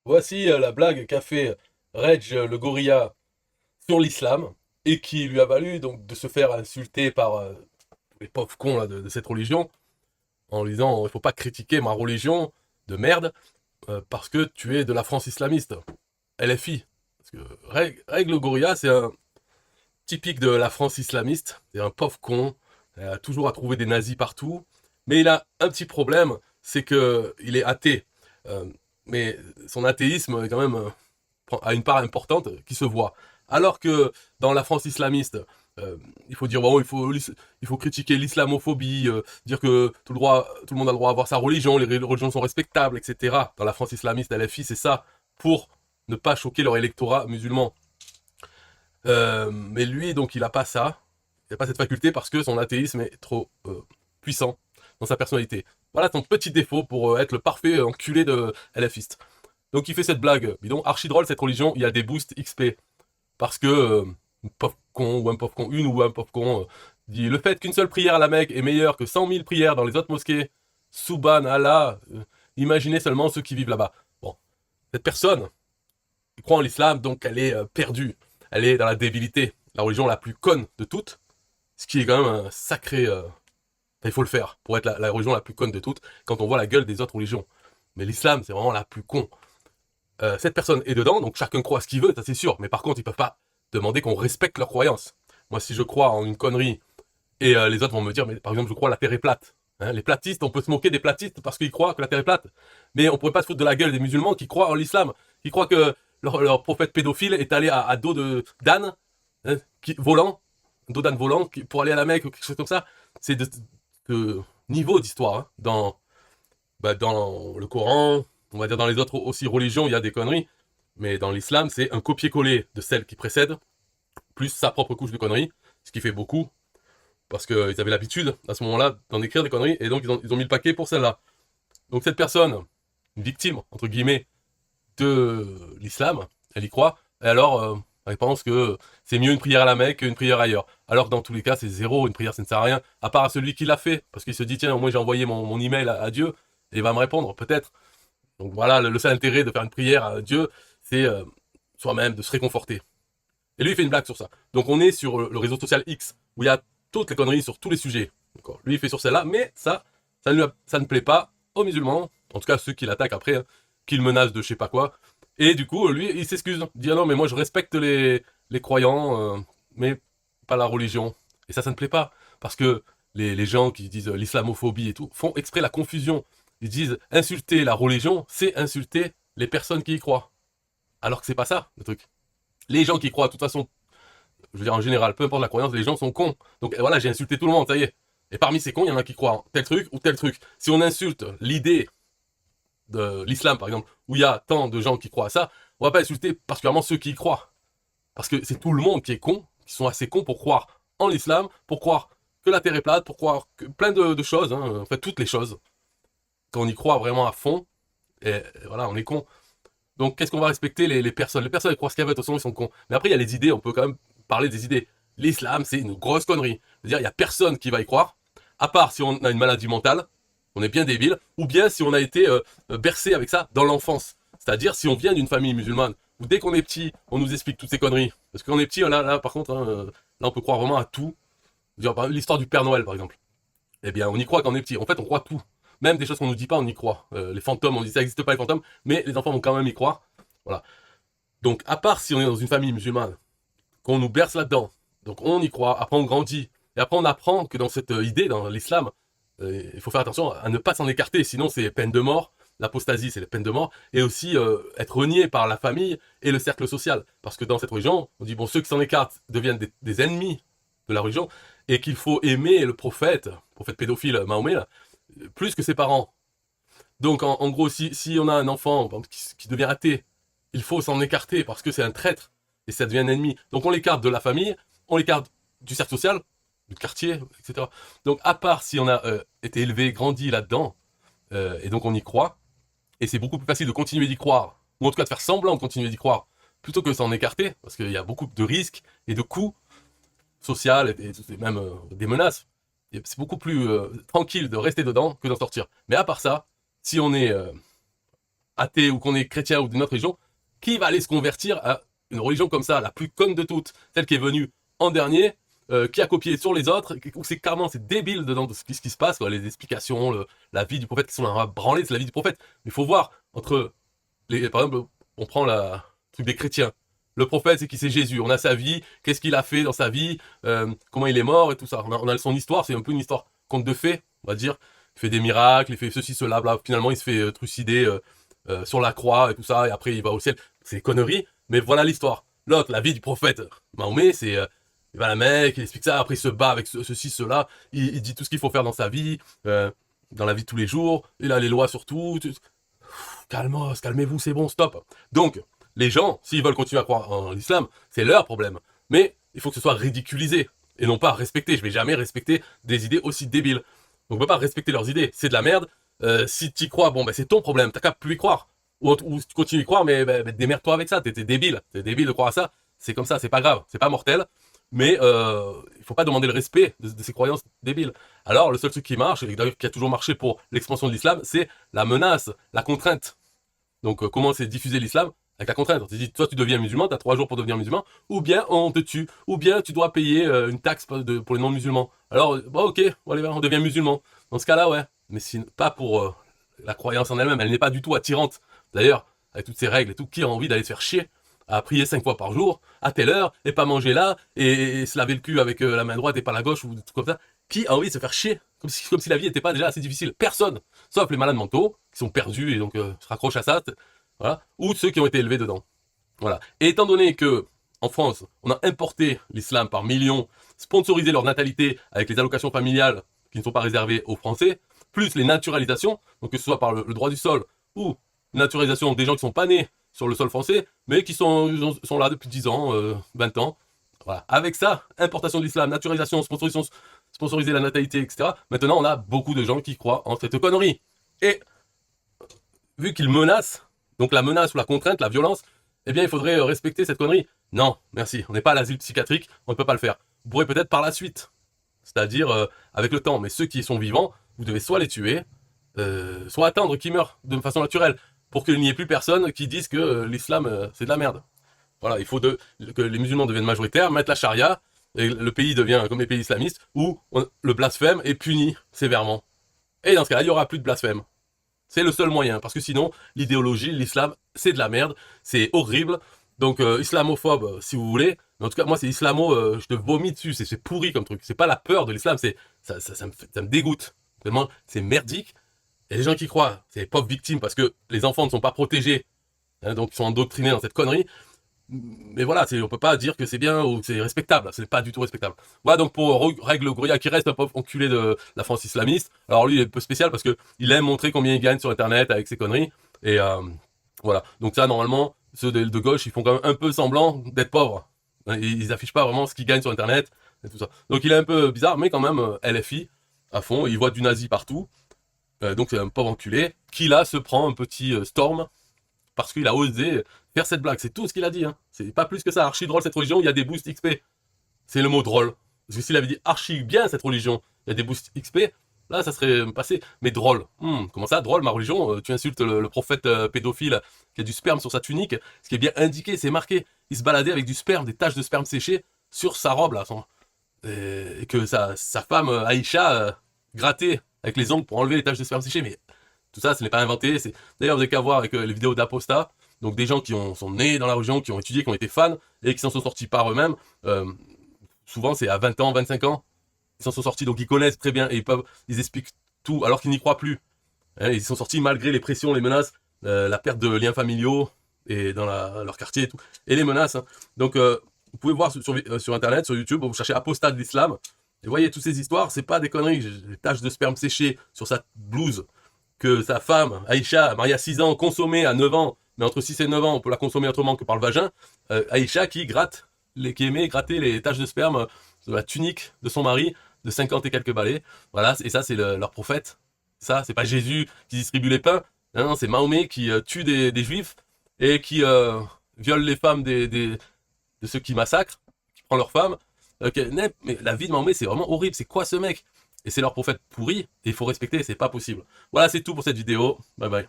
Voici la blague qu'a fait Reg le gorilla sur l'islam et qui lui a valu donc de se faire insulter par les pauvres cons là, de cette religion en lui disant il faut pas critiquer ma religion de merde parce que tu es de la France islamiste, LFI. Parce que Reg le gorilla c'est un typique de la France islamiste, c'est un pauvre con, il a toujours à trouver des nazis partout, mais il a un petit problème, c'est que il est athée. Euh, mais son athéisme est quand même a une part importante qui se voit. Alors que dans la France islamiste, euh, il faut dire bon, il faut critiquer l'islamophobie, dire que tout le monde a le droit à avoir sa religion, les religions sont respectables, etc. Dans la France islamiste, LFI, c'est ça pour ne pas choquer leur électorat musulman. Mais lui, donc, il a pas ça, il a pas cette faculté parce que son athéisme est trop puissant dans sa personnalité. Voilà son petit défaut pour être le parfait enculé de LFiste. Donc il fait cette blague, bidon, archi drôle cette religion, il y a des boosts XP. Parce que un pauvre con, ou un pauvre con, une ou un pauvre con, dit le fait qu'une seule prière à la Mecque est meilleure que 100 000 prières dans les autres mosquées, Subhanallah, imaginez seulement ceux qui vivent là-bas. Bon, cette personne croit en l'islam, donc elle est perdue. Elle est dans la débilité, la religion la plus conne de toutes, ce qui est quand même un sacré... il faut le faire pour être la religion la plus conne de toutes quand on voit la gueule des autres religions. Mais l'islam, c'est vraiment la plus con. Cette personne est dedans, donc chacun croit ce qu'il veut, ça c'est sûr. Mais par contre, ils peuvent pas demander qu'on respecte leurs croyances. Moi, si je crois en une connerie et les autres vont me dire, mais par exemple, je crois que la Terre est plate. Hein, les platistes, on peut se moquer des platistes parce qu'ils croient que la Terre est plate. Mais on pourrait pas se foutre de la gueule des musulmans qui croient en l'islam, qui croient que leur prophète pédophile est allé à dos de d'âne, hein, volant, dos d'âne volant, pour aller à la Mecque ou quelque chose comme ça. C'est de niveau d'histoire. Hein. Dans le Coran, on va dire dans les autres aussi religions, il y a des conneries. Mais dans l'islam, c'est un copier-coller de celle qui précède, plus sa propre couche de conneries, ce qui fait beaucoup, parce qu'ils avaient l'habitude, à ce moment-là, d'en écrire des conneries, et donc ils ont mis le paquet pour celle-là. Donc cette personne, une victime, entre guillemets, de l'islam, elle y croit, et alors elle pense que c'est mieux une prière à la Mecque qu'une prière ailleurs. Alors que dans tous les cas, c'est zéro, une prière ça ne sert à rien, à part à celui qui l'a fait, parce qu'il se dit, tiens, au moins j'ai envoyé mon email à Dieu, et il va me répondre, peut-être. Donc voilà, le seul intérêt de faire une prière à Dieu, c'est soi-même de se réconforter. Et lui, il fait une blague sur ça. Donc on est sur le réseau social X, où il y a toutes les conneries sur tous les sujets. Lui, il fait sur celle-là, mais ça ne plaît pas aux musulmans, en tout cas ceux qui l'attaquent après, hein, qui le menacent de je sais pas quoi. Et du coup, lui, il s'excuse. Il dit ah non, mais moi je respecte les croyants, mais pas la religion. Et ça ne plaît pas. Parce que les gens qui disent l'islamophobie et tout font exprès la confusion. Ils disent insulter la religion, c'est insulter les personnes qui y croient. Alors que c'est pas ça, le truc. Les gens qui croient, de toute façon, je veux dire en général, peu importe la croyance, les gens sont cons. Donc voilà, j'ai insulté tout le monde, ça y est. Et parmi ces cons, il y en a qui croient en tel truc ou tel truc. Si on insulte l'idée de l'islam, par exemple, où il y a tant de gens qui croient à ça, on va pas insulter particulièrement ceux qui y croient. Parce que c'est tout le monde qui est con, qui sont assez cons pour croire en l'islam, pour croire que la terre est plate, pour croire que plein de choses, hein, en fait toutes les choses. Quand on y croit vraiment à fond, et voilà, on est con. Donc, qu'est-ce qu'on va respecter les personnes? Les personnes, elles croient ce qu'elles veulent, de toute façon, ils sont cons. Mais après, il y a les idées, on peut quand même parler des idées. L'islam, c'est une grosse connerie. C'est-à-dire, il y a personne qui va y croire, à part si on a une maladie mentale, on est bien débile, ou bien si on a été bercé avec ça dans l'enfance. C'est-à-dire, si on vient d'une famille musulmane, ou dès qu'on est petit, on nous explique toutes ces conneries. Parce qu'on est petit, là par contre, hein, là, on peut croire vraiment à tout. L'histoire du Père Noël, par exemple. Eh bien, on y croit quand on est petit. En fait, on croit tout. Même des choses qu'on nous dit pas, on y croit. Les fantômes, on dit ça n'existe pas les fantômes, mais les enfants vont quand même y croire. Voilà. Donc, à part si on est dans une famille musulmane, qu'on nous berce là-dedans, donc on y croit, après on grandit, et après on apprend que dans cette idée, dans l'islam, il faut faire attention à ne pas s'en écarter, sinon c'est peine de mort, l'apostasie c'est la peine de mort, et aussi être renié par la famille et le cercle social. Parce que dans cette religion, on dit, bon, ceux qui s'en écartent deviennent des ennemis de la religion, et qu'il faut aimer le prophète pédophile Mahomet, là, plus que ses parents. Donc en gros, si on a un enfant qui devient athée, il faut s'en écarter parce que c'est un traître et ça devient un ennemi. Donc on l'écarte de la famille, on l'écarte du cercle social, du quartier, etc. Donc à part si on a été élevé, grandi là-dedans, et donc on y croit, et c'est beaucoup plus facile de continuer d'y croire, ou en tout cas de faire semblant de continuer d'y croire, plutôt que s'en écarter, parce qu'il y a beaucoup de risques et de coûts sociaux et même des menaces. Et c'est beaucoup plus tranquille de rester dedans que d'en sortir. Mais à part ça, si on est athée ou qu'on est chrétien ou d'une autre religion, qui va aller se convertir à une religion comme ça, la plus conne de toutes, celle qui est venue en dernier, qui a copié sur les autres, où c'est carrément, c'est débile dedans de ce qui se passe, quoi, les explications, la vie du prophète qui sont là branlées, c'est la vie du prophète. Mais il faut voir, entre par exemple, on prend le truc des chrétiens. Le prophète, c'est qui? C'est Jésus. On a sa vie, qu'est-ce qu'il a fait dans sa vie, comment il est mort et tout ça. On a son histoire, c'est un peu une histoire conte de fées, on va dire. Il fait des miracles, il fait ceci, cela, bla. Finalement, il se fait trucider sur la croix et tout ça, et après il va au ciel. C'est des conneries, mais voilà l'histoire. L'autre, la vie du prophète Mahomet, c'est il va à la Mecque, il explique ça, après il se bat avec ceci, cela, il dit tout ce qu'il faut faire dans sa vie, dans la vie de tous les jours, il a les lois sur tout. Calmos, calmez-vous, c'est bon, stop. Donc, les gens, s'ils veulent continuer à croire en l'islam, c'est leur problème. Mais il faut que ce soit ridiculisé, et non pas respecté. Je vais jamais respecter des idées aussi débiles. Donc on peut pas respecter leurs idées, c'est de la merde. Si tu y crois, bon, ben c'est ton problème, t'as qu'à plus y croire. Ou tu continues à y croire, mais démerde-toi avec ça, t'es débile. T'es débile de croire à ça, c'est comme ça, c'est pas grave, c'est pas mortel. Mais il faut pas demander le respect de ces croyances débiles. Alors, le seul truc qui marche, et d'ailleurs qui a toujours marché pour l'expansion de l'islam, c'est la menace, la contrainte. Donc, comment c'est diffuser l'islam? Avec la contrainte. On te dit, toi, tu deviens musulman, tu as 3 jours pour devenir musulman, ou bien on te tue, ou bien tu dois payer une taxe pour les non-musulmans. Alors, bon, ok, on devient musulman. Dans ce cas-là, ouais. Mais pas pour la croyance en elle-même. Elle n'est pas du tout attirante. D'ailleurs, avec toutes ces règles et tout, qui a envie d'aller se faire chier à prier 5 fois par jour, à telle heure, et pas manger là, et se laver le cul avec la main droite et pas la gauche, ou tout comme ça? Qui a envie de se faire chier comme si la vie n'était pas déjà assez difficile? Personne, sauf les malades mentaux, qui sont perdus et donc se raccrochent à ça, voilà, ou ceux qui ont été élevés dedans. Voilà. Et étant donné que, en France, on a importé l'islam par millions, sponsorisé leur natalité avec les allocations familiales qui ne sont pas réservées aux Français, plus les naturalisations, donc que ce soit par le droit du sol, ou naturalisation des gens qui sont pas nés sur le sol français, mais qui sont là depuis 10 ans, 20 ans. Voilà. Avec ça, importation de l'islam, naturalisation, sponsoriser la natalité, etc. Maintenant, on a beaucoup de gens qui croient en cette connerie. Et vu qu'ils menacent, donc la menace ou la contrainte, la violence, eh bien, il faudrait respecter cette connerie. Non, merci, on n'est pas à l'asile psychiatrique, on ne peut pas le faire. Vous pourrez peut-être par la suite, c'est-à-dire avec le temps, mais ceux qui sont vivants, vous devez soit les tuer, soit attendre qu'ils meurent de façon naturelle, pour qu'il n'y ait plus personne qui dise que l'islam, c'est de la merde. Voilà, il faut que les musulmans deviennent majoritaires, mettre la charia, et le pays devient comme les pays islamistes, où le blasphème est puni sévèrement. Et dans ce cas-là, il n'y aura plus de blasphème. C'est le seul moyen, parce que sinon, l'idéologie, l'islam, c'est de la merde, c'est horrible. Donc, islamophobe, si vous voulez. Mais en tout cas, moi, c'est je te vomis dessus, c'est pourri comme truc. C'est pas la peur de l'islam, ça me dégoûte. Tellement, c'est merdique. Et les gens qui croient, c'est les pauvres victimes, parce que les enfants ne sont pas protégés, hein, donc ils sont endoctrinés dans cette connerie. Mais voilà, on peut pas dire que c'est bien ou que c'est respectable, ce n'est pas du tout respectable. Voilà donc pour Règle Goria qui reste un pauvre enculé de la France islamiste. Alors lui il est un peu spécial parce que il aime montrer combien il gagne sur internet avec ses conneries. Et voilà, donc ça normalement, ceux de gauche ils font quand même un peu semblant d'être pauvres. Ils affichent pas vraiment ce qu'ils gagnent sur internet et tout ça. Donc il est un peu bizarre, mais quand même LFI à fond, il voit du nazi partout. Donc c'est un pauvre enculé qui là se prend un petit storm parce qu'il a osé faire cette blague. C'est tout ce qu'il a dit. Hein. C'est pas plus que ça. Archi drôle cette religion, il y a des boosts XP. C'est le mot drôle. Parce que s'il avait dit archi bien cette religion, il y a des boosts XP, là ça serait passé. Mais drôle. Comment ça, drôle ma religion? Tu insultes le prophète pédophile qui a du sperme sur sa tunique. Ce qui est bien indiqué, c'est marqué. Il se baladait avec du sperme, des taches de sperme séchées sur sa robe là. Et que sa femme Aïcha grattait avec les ongles pour enlever les taches de sperme séchées. Mais tout ça, ce n'est pas inventé. D'ailleurs, vous avez qu'à voir avec les vidéos d'Aposta. Donc des gens qui sont nés dans la religion, qui ont étudié, qui ont été fans, et qui s'en sont sortis par eux-mêmes. Souvent, c'est à 20 ans, 25 ans. Ils s'en sont sortis, donc ils connaissent très bien, et ils expliquent tout, alors qu'ils n'y croient plus. Hein, ils sont sortis malgré les pressions, les menaces, la perte de liens familiaux, et dans leur quartier et tout, et les menaces. Hein. Donc, vous pouvez voir sur Internet, sur YouTube, vous cherchez apostat de l'islam, et vous voyez toutes ces histoires, c'est pas des conneries. Les taches de sperme séchées sur sa blouse, que sa femme, Aïcha, mariée à 6 ans, consommée à 9 ans, mais entre 6 et 9 ans, on peut la consommer autrement que par le vagin. Aïcha qui aimait gratter les taches de sperme de la tunique de son mari de 50 et quelques balais. Voilà, et ça, c'est leur prophète. Ça, c'est pas Jésus qui distribue les pains. Non, c'est Mahomet qui tue des juifs et qui viole les femmes de ceux qui massacrent, qui prend leurs femmes. Mais la vie de Mahomet, c'est vraiment horrible. C'est quoi ce mec? Et c'est leur prophète pourri, et il faut respecter, c'est pas possible. Voilà, c'est tout pour cette vidéo. Bye bye.